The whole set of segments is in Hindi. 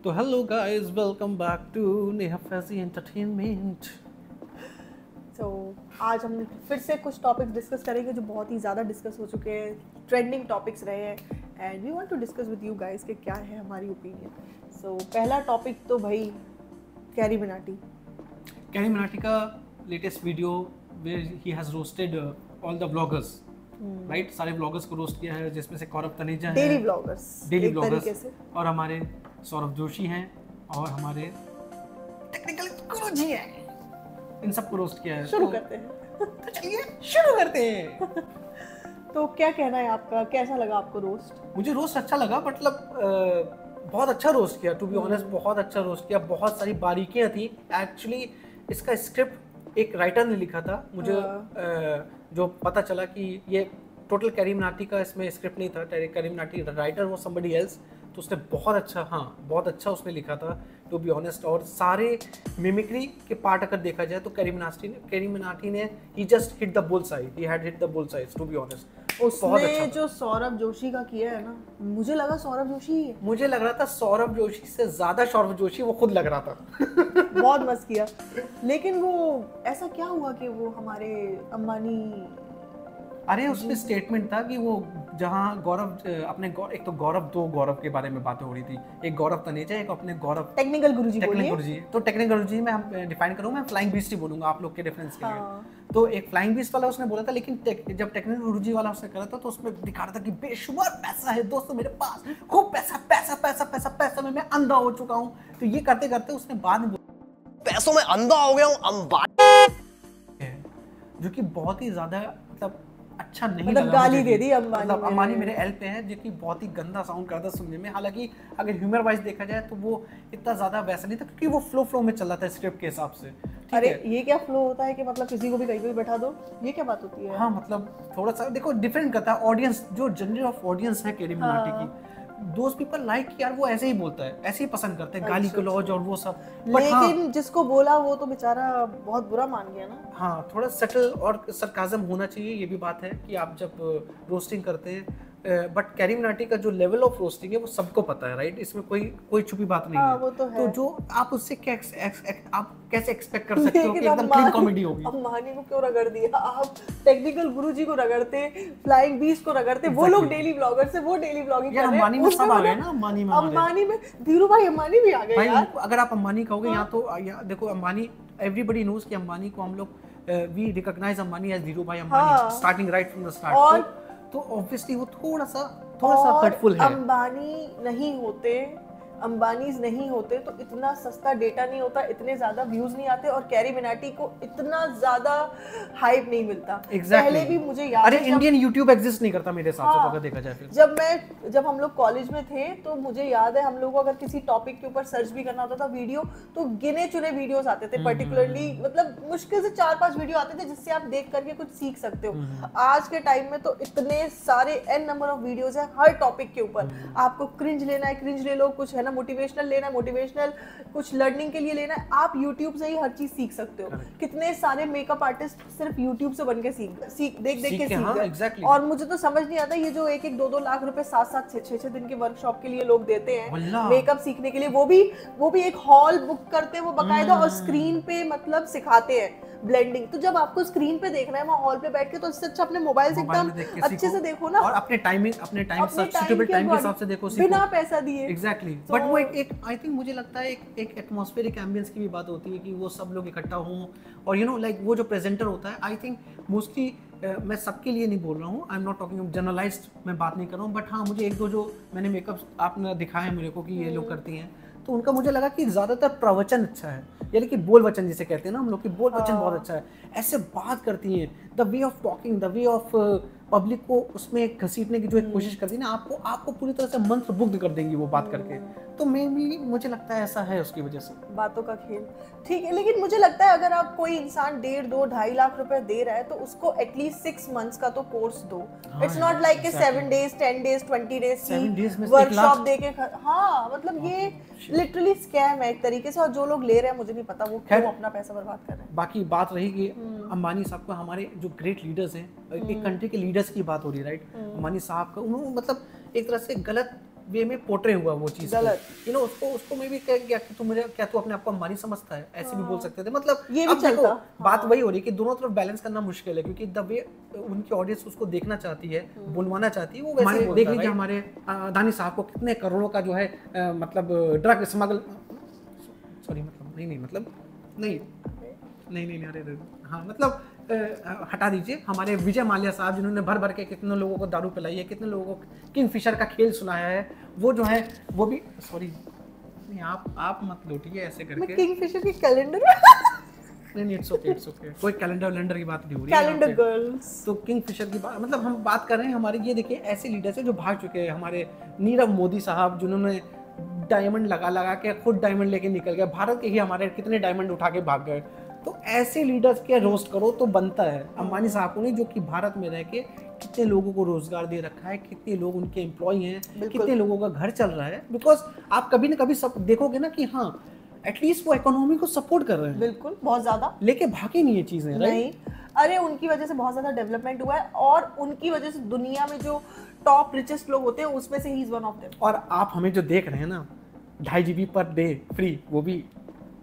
तो hello guys, welcome back to Neha Faizi entertainment. तो आज हम फिर से कुछ टॉपिक्स डिस्कस करेंगे जो बहुत ही ज़्यादा डिस्कस हो चुके हैं, ट्रेंडिंग टॉपिक्स रहे हैं and we want to discuss with you guys कि क्या है हमारी ओपिनियन। सो पहला टॉपिक तो भाई कैरी मिनाटी का latest video where he has roasted all the vloggers, right? सारे व्लॉगर्स को रोस्ट किया है, जिसमें से गौरव तनेजा है, डेली व्लॉगर्स और हमारे सौरभ जोशी हैं और हमारे टेक्निकल गुरुजी हैं, इन सबको रोस्ट किया है। शुरू करते हैं। तो चलिए शुरू करते हैं। तो क्या कहना है आपका, कैसा लगा आपको रोस्ट? मुझे रोस्ट अच्छा लगा, मतलब बहुत अच्छा रोस्ट किया, टू बी ऑनेस्ट बहुत अच्छा रोस्ट किया। बहुत सारी बारीकियां थी। एक्चुअली इसका स्क्रिप्ट एक राइटर ने लिखा था। मुझे जो पता चला कि ये टोटल कैरी मिनाटी का इसमें स्क्रिप्ट नहीं था, कैरी मिनाटी राइटर वो समबडी एल्स, तो उसने बहुत अच्छा उसने लिखा था, टू बी ऑनेस्ट। और सारे मिमिक्री के पार्ट अगर देखा जाए तो कैरी मिनाटी ने he just hit the bullseye, he had hit the bullseye, to be honest. उसने अच्छा जो सौरभ जोशी का किया है ना, मुझे लगा सौरभ जोशी ही है। मुझे लग रहा था सौरभ जोशी से ज्यादा सौरभ जोशी वो खुद लग रहा था। बहुत मस्त किया। लेकिन वो ऐसा क्या हुआ कि वो हमारे अंबानी, अरे उसमें स्टेटमेंट था कि वो जहाँ गौरव अपने एक तो दो गौरव के बारे में बातें हो रही थी, एक गौरव तनेजा, एक अपने गौरव टेक्निकल गुरुजी। तो टेक्निकल गुरुजी में हम डिफाइन करूँ, मैं फ्लाइंग बीस्ट ही बोलूंगा आप लोग के रेफरेंस के लिए। तो एक फ्लाइंग बीस्ट वाला उसने बोला था, लेकिन जब टेक्निकल गुरुजी वाला उसने करा था तो उसमें दिखा रहा था कि बेशुमार पैसा है दोस्तों मेरे पास, खूब पैसा पैसा पैसा पैसा पैसा में मैं अंधा हो चुका हूँ। तो ये करते करते उसने बाद में पैसों में अंधा हो गया हूँ, अंबानी, जो कि बहुत ही ज्यादा मतलब अच्छा नहीं मतलब लगा, गाली दे दी अंबानी। मतलब अंबानी मेरे एल पे है, जो कि बहुत ही गंदा साउंड करता सुनने में। हालांकि अगर ह्यूमर वाइज देखा जाए तो वो इतना ज्यादा वैसा नहीं था, क्योंकि वो फ्लो में चल रहा था स्क्रिप्ट के हिसाब से। अरे ये क्या फ्लो होता है कि मतलब किसी को भी कहीं पे भी बैठा दो, ये क्या बात होती है? हाँ, मतलब थोड़ा सा देखो डिफरेंट करता है ऑडियंस, जो जनरल ऑफ ऑडियंस है कैरी मिनाटी की, दोज पीपल लाइक यार वो ऐसे ही बोलता है, ऐसे ही पसंद करते हैं, गाली गलौज और वो सब। लेकिन जिसको बोला वो तो बेचारा बहुत बुरा मान गया ना। हाँ, थोड़ा सटल और सरकाज़म होना चाहिए, ये भी बात है कि आप जब रोस्टिंग करते हैं। बट कैरी मिनाटी का जो लेवल ऑफ रोस्टिंग है वो सबको पता है, राइट? इसमें कोई छुपी बात नहीं है। वो तो है। तो जो आप उससे क्या आप कैसे एक्सपेक्ट कर सकते हो कि एकदम क्लीन कॉमेडी होगी? अंबानी को क्यों रगड़ दिया आप? टेक्निकल गुरुजी को रगड़ते, फ्लाइंग बीस्ट को रगड़ते, वो लोग डेली ब्लॉगर से वो डेली ब्लॉगिंग कर रहे हैं। अंबानी में सब आ गए ना, अंबानी में धीरू भाई अंबानी भी आ गए यार। अगर आप अंबानी कहोगे यहाँ तो देखो अंबानी, एवरीबॉडी नोज कि अंबानी को हम लोग we recognise Ambani as Dhirubhai Ambani, starting right from the start. तो ऑब्वियसली वो थोड़ा सा हर्टफुल है। अंबानीज नहीं होते तो इतना सस्ता डेटा नहीं होता, इतने ज्यादा व्यूज नहीं आते और कैरी मिनाटी को इतना ज्यादा हाइप नहीं मिलता। पहले भी मुझे याद है, अरे इंडियन यूट्यूब एग्जिस्ट नहीं करता मेरे हिसाब से, तो अगर देखा जाए फिर जब हम लोग कॉलेज में थे तो मुझे याद है हम लोगों को अगर किसी टॉपिक के ऊपर सर्च भी करना होता था वीडियो, तो गिने चुने वीडियोस आते थे, पर्टिकुलरली मतलब मुश्किल से 4-5 वीडियो आते थे जिससे आप देख करके कुछ सीख सकते हो। आज के टाइम में तो इतने सारे n नंबर ऑफ वीडियोस है हर टॉपिक के ऊपर। आपको क्रिंज लेना है क्रिंज ले लो, कुछ है ना मोटिवेशनल लेना है मोटिवेशनल, कुछ लर्निंग के लिए लेना है, आप YouTube से ही हर चीज सीख सकते हो। कितने सारे मेकअप आर्टिस्ट सिर्फ YouTube से बन के देख के सीख गए। और मुझे तो समझ नहीं आता ये जो 1-1, 2-2 लाख रुपए 7-7, 6-6 दिन के वर्कशॉप के लिए लोग देते हैं मेकअप सीखने के लिए, वो भी एक हॉल बुक करते हैं वो बकायदा, और स्क्रीन पे मतलब सिखाते हैं ब्लेंडिंग। तो जब आपको स्क्रीन पे देखना है वहाँ हॉल पे बैठ के, तो इससे अच्छा अपने मोबाइल से एकदम अच्छे से देखो ना, और अपने टाइम सब्स्टिट्यूटेबल टाइम के हिसाब से देखो, बिना पैसा दिए। एग्जैक्टली। बट वो एक आई थिंक मुझे लगता है एक एटमॉस्फेरिक एम्बियंस की भी बात होती है कि वो सब लोग इकट्ठा हों, और यू नो लाइक वो जो प्रेजेंटर होता है, आई थिंक मोस्टली मैं सबके लिए नहीं बोल रहा हूँ, I am not talking generalized, मैं बात नहीं कर रहा हूँ, बट हाँ मुझे 1-2 जो मैंने मेकअप आपने दिखाया है मेरे को कि ये लोग करती हैं, तो उनका मुझे लगा कि ज़्यादातर प्रवचन अच्छा है, यानी कि बोल वचन जिसे कहते हैं ना हम लोग की, बोल वचन बहुत अच्छा है, ऐसे बात करती हैं, the way of talking, the way of public को उसमें घसीटने की जो एक कोशिश करती है ना, आपको पूरी तरह से मंत्रमुग्ध कर देंगी वो बात करके। तो मुझे लगता है ऐसा है उसकी वजह से, बातों का खेल। ठीक है, लेकिन मुझे लगता है अगर आप कोई इंसान 1.5, 2, 2.5 लाख रुपए दे रहा है तो उसको एटलीस्ट 6 मंथ्स का तो कोर्स दो। इट्स नॉट लाइक कि 7 डेज 10 डेज 20 डेज की वर्कशॉप देके, हाँ मतलब ये लिटरली स्कैम है एक तरीके से, और जो लोग ले रहे हैं मुझे नहीं पता वो क्यों अपना पैसा बर्बाद कर रहे हैं। बाकी बात रही कि अंबानी साहब को, हमारे जो ग्रेट लीडर्स हैं, एक कंट्री के लीडर्स की बात हो रही है, राइट? अंबानी साहब का उन्होंने मतलब एक तरह से गलत वे में पोर्ट्रे हुआ वो चीज गलत। यू नो उसको मैं भी कह गया कि तू अपने आप को अंबानी समझता है, ऐसे भी बोल सकते थे। मतलब ये भी अब देखो चलता। बात वही हो रही है कि दोनों तरफ बैलेंस करना मुश्किल है, क्योंकि द वे उनकी ऑडियंस उसको देखना चाहती है, बुलवाना चाहती है, वो वैसे ही बोलता है। देख लीजिए हमारे अदानी साहब को कितने करोड़ों का जो है मतलब ड्रग स्मगल, सॉरी मतलब नहीं अरे हाँ मतलब हटा दीजिए, हमारे विजय माल्या साहब जिन्होंने भर भर के कितने लोगों को दारू पिलाई है, कितने लोगों को किंगफिशर का खेल सुनाया है, वो जो है वो भी सॉरी नहीं आप मत लौटिए ऐसे करके। मैं किंगफिशर के कैलेंडर नहीं इट्स ओके कोई कैलेंडर की बात नहीं हो रही कैलेंडर गर्ल्स। तो किंगफिशर की बात मतलब हम बात कर रहे हैं हमारे, ये देखिए ऐसे लीडर्स हैं जो भाग चुके हैं। हमारे नीरव मोदी साहब जिन्होंने डायमंड लगा के खुद डायमंड लेके निकल गए, भारत के ही हमारे कितने डायमंड उठा के भाग गए। तो ऐसे लीडर्स के रोस्ट करो तो बनता है। अंबानी साहब को नहीं, जो कि भारत में रह के कितने लोगों को रोजगार दे रखा है, कितने लोग उनके एम्प्लॉय हैं, कितने लोगों का घर चल रहा है। बिकॉज आप कभी ना कभी सब देखोगे ना कि हाँ एटलीस्ट वो इकोनॉमी को सपोर्ट कर रहे हैं। बिल्कुल, बहुत ज्यादा लेके भागे नहीं ये चीजें, नहीं। अरे उनकी वजह से बहुत ज्यादा डेवलपमेंट हुआ है, और उनकी वजह से दुनिया में जो टॉप रिचेस्ट लोग होते हैं उसमें से he is one of them. और आप हमें जो देख रहे हैं ना 2.5 GB पर डे फ्री, वो भी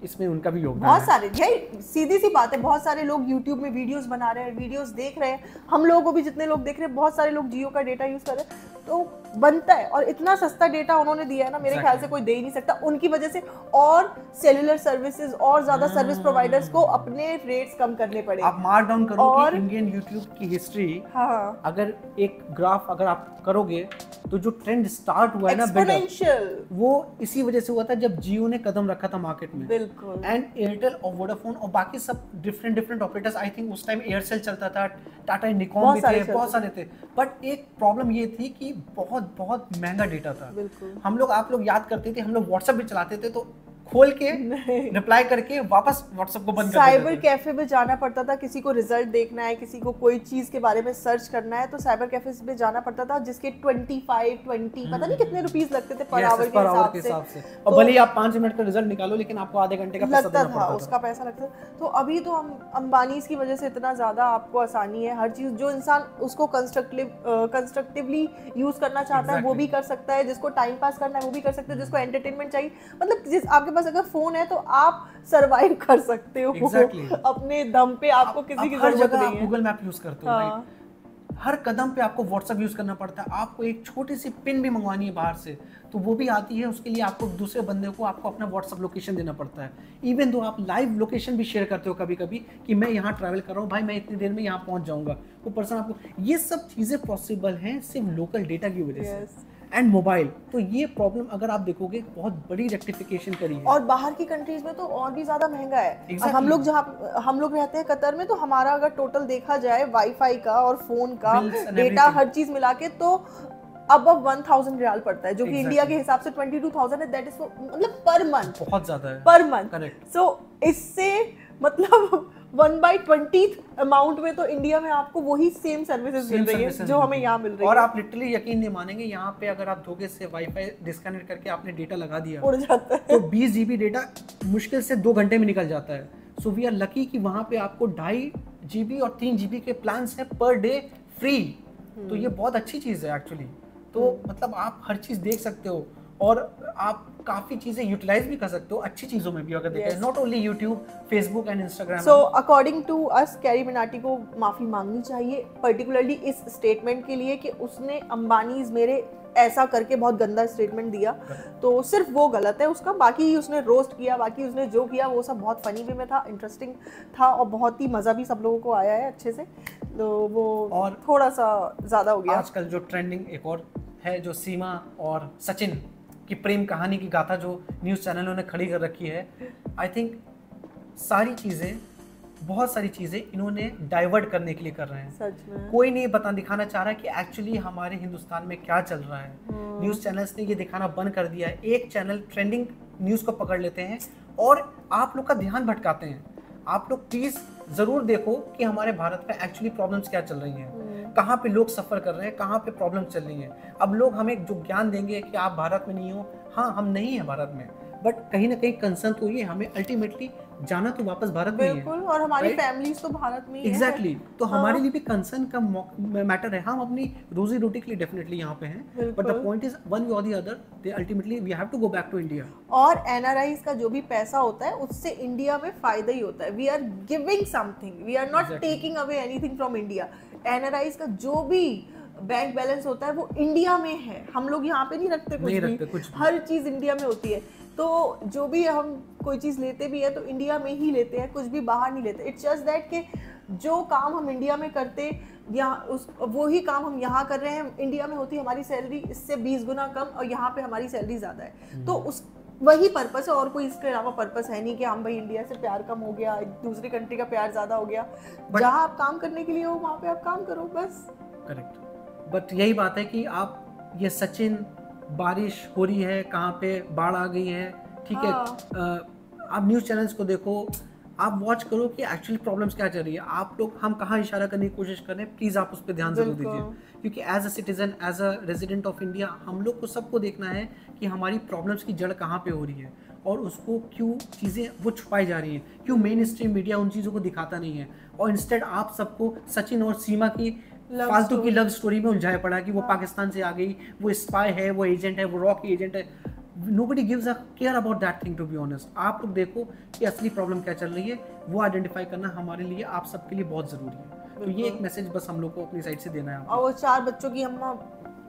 इसमें उनका भी योगदान बहुत है। सारे, यही सीधी सी बात है, बहुत सारे लोग YouTube में वीडियोस बना रहे हैं, वीडियोस देख रहे हैं, हम लोगों को भी जितने लोग देख रहे हैं, बहुत सारे लोग जियो का डेटा यूज कर रहे हैं, तो बनता है। और इतना सस्ता डेटा उन्होंने दिया है ना, मेरे ख्याल से कोई दे ही नहीं सकता। उनकी वजह से और सेल्युलर सर्विसेज और ज्यादा सर्विस प्रोवाइडर्स को अपने रेट्स कम करने पड़े। आप मार्क डाउन करो कि इंडियन YouTube की हिस्ट्री, हाँ, अगर एक ग्राफ अगर आप करोगे तो जो ट्रेंड स्टार्ट हुआ है ना एक्सपोनेंशियल, वो इसी वजह से हुआ था जब जियो ने कदम रखा था मार्केट में। बिल्कुल। एंड एयरटेल और वोडाफोन और बाकी सब डिफरेंट ऑपरेटर्स, आई थिंक उस टाइम एयरसेल चलता था, टाटा निकॉन भी थे, बहुत सारे थे। बट एक प्रॉब्लम ये थी कि बहुत महंगा डेटा था। हम लोग, आप लोग याद करते थे, हम लोग व्हाट्सएप भी चलाते थे तो खोल के रिप्लाई करके वापस व्हाट्सएप को बंद कर देते थे। साइबर कैफे पे जाना पड़ता था, किसी को रिजल्ट देखना है, किसी को कोई चीज के बारे में सर्च करना है, तो साइबर कैफे पे जाना पड़ता था, जिसके 20 पता नहीं कितने रुपीस लगते थे पर आवर के हिसाब से। और भले ही आप 5 मिनट का रिजल्ट निकालो, लेकिन आपको आधे घंटे का पैसा देना पड़ता था, उसका पैसा लगता था। तो अभी तो हम अंबानीज की वजह से इतना ज्यादा आपको आसानी है, हर चीज जो इंसान उसको कंस्ट्रक्टिवली यूज करना चाहता है वो भी कर सकता है, जिसको टाइम पास करना है वो भी कर सकता है, जिसको एंटरटेनमेंट चाहिए, मतलब जिस आपके पास अगर फोन है तो आप सरवाइव कर सकते हो अपने दम पे, आपको किसी की जरूरत नहीं है। गूगल मैप यूज करते हो, राइट? हर कदम पे आपको व्हाट्सएप यूज करना पड़ता है, आपको एक छोटी सी पिन भी मंगवानी है बाहर से तो वो भी आती है, उसके लिए आपको दूसरे बंदे को आपको अपना व्हाट्सएप लोकेशन देना पड़ता है। इवन दो आप लाइव लोकेशन भी शेयर करते हो कभी कभी कि मैं यहाँ ट्रैवल कर रहा हूँ भाई, मैं इतनी देर में यहाँ पहुँच जाऊँगा, वो पर्सन आपको, ये सब चीज़ें पॉसिबल हैं सिर्फ लोकल डेटा की वजह से एंड मोबाइल। तो ये प्रॉब्लम अगर आप देखोगे बहुत बड़ी रेक्टिफिकेशन करी है, और बाहर की कंट्रीज में तो और भी ज्यादा महंगा है। हम लोग जहाँ हम लोग रहते हैं कतर में, तो हमारा अगर टोटल देखा जाए वाईफाई का और फोन का डेटा हर चीज मिला के तो अबव 1000 रियाल पड़ता है, जो कि इंडिया के हिसाब से 22,000 है। दैट इज मतलब पर मंथ, बहुत ज्यादा है पर मंथ। करेक्ट। सो इससे मतलब 1/20 अमाउंट में तो इंडिया में आपको वही सेम सर्विसेज मिल रही है जो हमें यहाँ मिल रही है। और आप लिटरली यकीन नहीं मानेंगे, यहाँ पे अगर आप धोखे से वाईफाई डिस्कनेक्ट करके आपने डेटा लगा दिया उड़ जाता है, तो 20 GB डेटा मुश्किल से 2 घंटे में निकल जाता है। सो वी आर लकी कि वहाँ पे आपको 2.5 GB और 3 GB के प्लान्स हैं पर डे फ्री। तो ये बहुत अच्छी चीज़ है एक्चुअली। तो मतलब आप हर चीज़ देख सकते हो और आप काफी चीजें यूटिलाइज भी कर सकते हो अच्छी चीजों में भी अगर देखें, not only YouTube, Facebook and Instagram. So according to us Carry Minati को माफी मांगनी चाहिए, पर्टिकुलरली इस स्टेटमेंट के लिए कि उसने अंबानीज मेरे ऐसा करके बहुत गंदा स्टेटमेंट दिया, तो सिर्फ वो गलत है उसका। बाकी उसने रोस्ट किया, बाकी उसने जो किया वो सब बहुत फनी वे में था, इंटरेस्टिंग था और बहुत ही मजा भी सब लोगों को आया है अच्छे से। तो वो और थोड़ा सा ज्यादा हो गया। आजकल जो ट्रेंडिंग एक और है, जो सीमा और सचिन की प्रेम कहानी की गाथा जो न्यूज़ चैनलों ने खड़ी कर रखी है, आई थिंक सारी चीज़ें, बहुत सारी चीज़ें इन्होंने डाइवर्ट करने के लिए कर रहे हैं। सच में कोई नहीं दिखाना चाह रहा है कि एक्चुअली हमारे हिंदुस्तान में क्या चल रहा है। न्यूज़ चैनल्स ने ये दिखाना बंद कर दिया है। एक चैनल ट्रेंडिंग न्यूज़ को पकड़ लेते हैं और आप लोग का ध्यान भटकाते हैं। आप लोग प्लीज़ ज़रूर देखो कि हमारे भारत में एक्चुअली प्रॉब्लम्स क्या चल रही हैं, कहाँ पे लोग सफ़र कर रहे हैं, कहाँ पे प्रॉब्लम चल रही हैं। अब लोग हमें जो ज्ञान देंगे कि आप भारत में नहीं हो, हाँ हम नहीं हैं भारत में, बट कहीं ना कहीं कंसर्न तो ये हमें अल्टीमेटली जाना तो वापस भारत में ही है। बिल्कुल, और हमारी right? फैमिलीज तो भारत में ही है। एग्जैक्टली तो हाँ। हमारे लिए भी कंसर्न का मैटर है। हम अपनी रोजी रोटी के लिए डेफिनेटली यहाँ पे हैं, बट द बिल्कुल। पॉइंट इज वन वे और the other they ultimately we have to go back to India. और एनआरआईज का जो भी पैसा होता है उससे इंडिया में फायदा ही होता है। We are giving something, we are not Exactly. Taking away anything from India. NRIs का जो भी बैंक बैलेंस होता है वो इंडिया में है, हम लोग यहाँ पे नहीं रखते कुछ भी। हर चीज इंडिया में होती है। तो जो भी हम कोई चीज लेते भी है तो इंडिया में ही लेते हैं, कुछ भी बाहर नहीं लेते। इट्स जस्ट दैट कि जो काम हम इंडिया में करते यहाँ वो ही काम हम यहाँ कर रहे हैं। इंडिया में होती हमारी सैलरी इससे 20 गुना कम और यहाँ पे हमारी सैलरी ज़्यादा है। तो उस वही पर्पस है और कोई इसके अलावा पर्पस है नहीं कि हम भाई इंडिया से प्यार कम हो गया, दूसरी कंट्री का प्यार ज़्यादा हो गया। जहाँ आप काम करने के लिए हो वहाँ पे आप काम करो बस। करेक्ट, बट यही बात है कि आप ये सचिन बारिश हो रही है, कहाँ पे बाढ़ आ गई है, ठीक है, आप न्यूज़ चैनल्स को देखो, आप वॉच करो कि एक्चुअली प्रॉब्लम्स क्या चल रही है। आप लोग हम कहाँ इशारा करने की कोशिश कर रहे हैं, प्लीज़ आप उस पर ध्यान जरूर दीजिए, क्योंकि as a citizen, as a resident of India, हम लोग को सबको देखना है कि हमारी प्रॉब्लम्स की जड़ कहाँ पे हो रही है और उसको क्यों चीज़ें वो छुपाई जा रही हैं, क्यों मेन स्ट्रीम मीडिया उन चीज़ों को दिखाता नहीं है और इंस्टेड आप सबको सचिन और सीमा की फालतू की लव स्टोरी में उलझाया पड़ा कि वो पाकिस्तान से आ गई, वो स्पाई है, वो एजेंट है, वो रॉक एजेंट है। Nobody gives a care about that thing, to be honest. आप लोग देखो कि असली प्रॉब्लम क्या चल रही है, वो आइडेंटिफाई करना हमारे लिए, आप सबके लिए बहुत ज़रूरी है। तो ये एक मैसेज बस हम लोग को अपनी साइड से देना है। और वो 4 बच्चों की अम्मा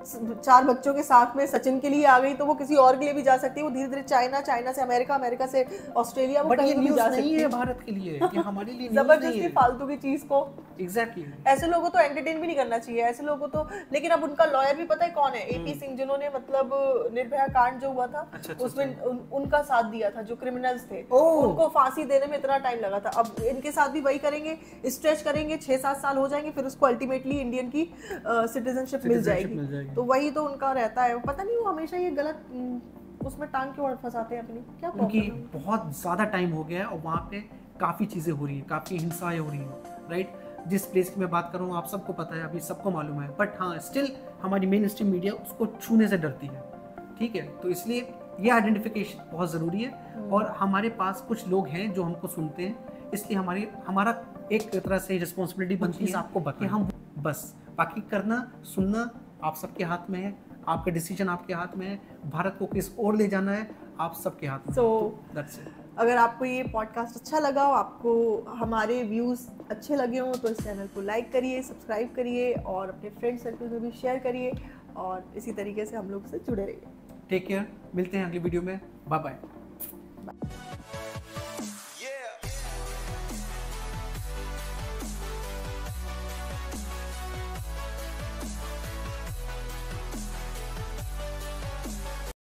4 बच्चों के साथ में सचिन के लिए आ गई तो वो किसी और के लिए भी जा सकती है। वो धीरे धीरे चाइना से अमेरिका, अमेरिका से ऑस्ट्रेलिया, वो कहीं भी जा सकती है। भारत के लिए, ये हमारे लिए जबरदस्ती फालतू की चीज को। एग्जैक्टली ऐसे लोगों तो एंटरटेन भी नहीं करना चाहिए, ऐसे लोगों तो। लेकिन अब उनका लॉयर भी पता है कौन है, एपी सिंह, जिन्होंने मतलब निर्भया कांड जो हुआ था उसमें उनका साथ दिया था, जो क्रिमिनल्स थे उनको फांसी देने में इतना टाइम लगा था। अब इनके साथ भी वही करेंगे, स्ट्रेच करेंगे, 6-7 साल हो जाएंगे, फिर उसको अल्टीमेटली इंडियन की सिटीजनशिप मिल जाएगी। तो वही तो उनका रहता है। पता नहीं वो हमेशा ये गलत उसमें टांग क्यों फंसाते हैं अपनी, क्या उनकी बहुत ज़्यादा टाइम हो गया है और वहाँ पे काफ़ी चीज़ें हो रही हैं, काफ़ी हिंसाएं हो रही हैं, राइट। जिस प्लेस की मैं बात कर रहा हूँ आप सबको पता है, अभी सबको मालूम है, बट हाँ स्टिल हमारी मेन स्ट्रीम मीडिया उसको छूने से डरती है, ठीक है। तो इसलिए ये आइडेंटिफिकेशन बहुत ज़रूरी है और हमारे पास कुछ लोग हैं जो हमको सुनते हैं, इसलिए हमारा एक तरह से रिस्पॉन्सिबिलिटी बनती है आपको कि हम बस, बाकी करना सुनना आप सबके हाथ में है, आपका डिसीजन आपके हाथ में है, भारत को किस ओर ले जाना है आप सबके हाथ में। That's it. अगर आपको ये पॉडकास्ट अच्छा लगा हो, आपको हमारे व्यूज़ अच्छे लगे हो तो इस चैनल को लाइक करिए, सब्सक्राइब करिए और अपने फ्रेंड सर्कल में भी शेयर करिए और इसी तरीके से हम लोग से जुड़े रहिए। टेक केयर, मिलते हैं अगली वीडियो में, बाय बाय।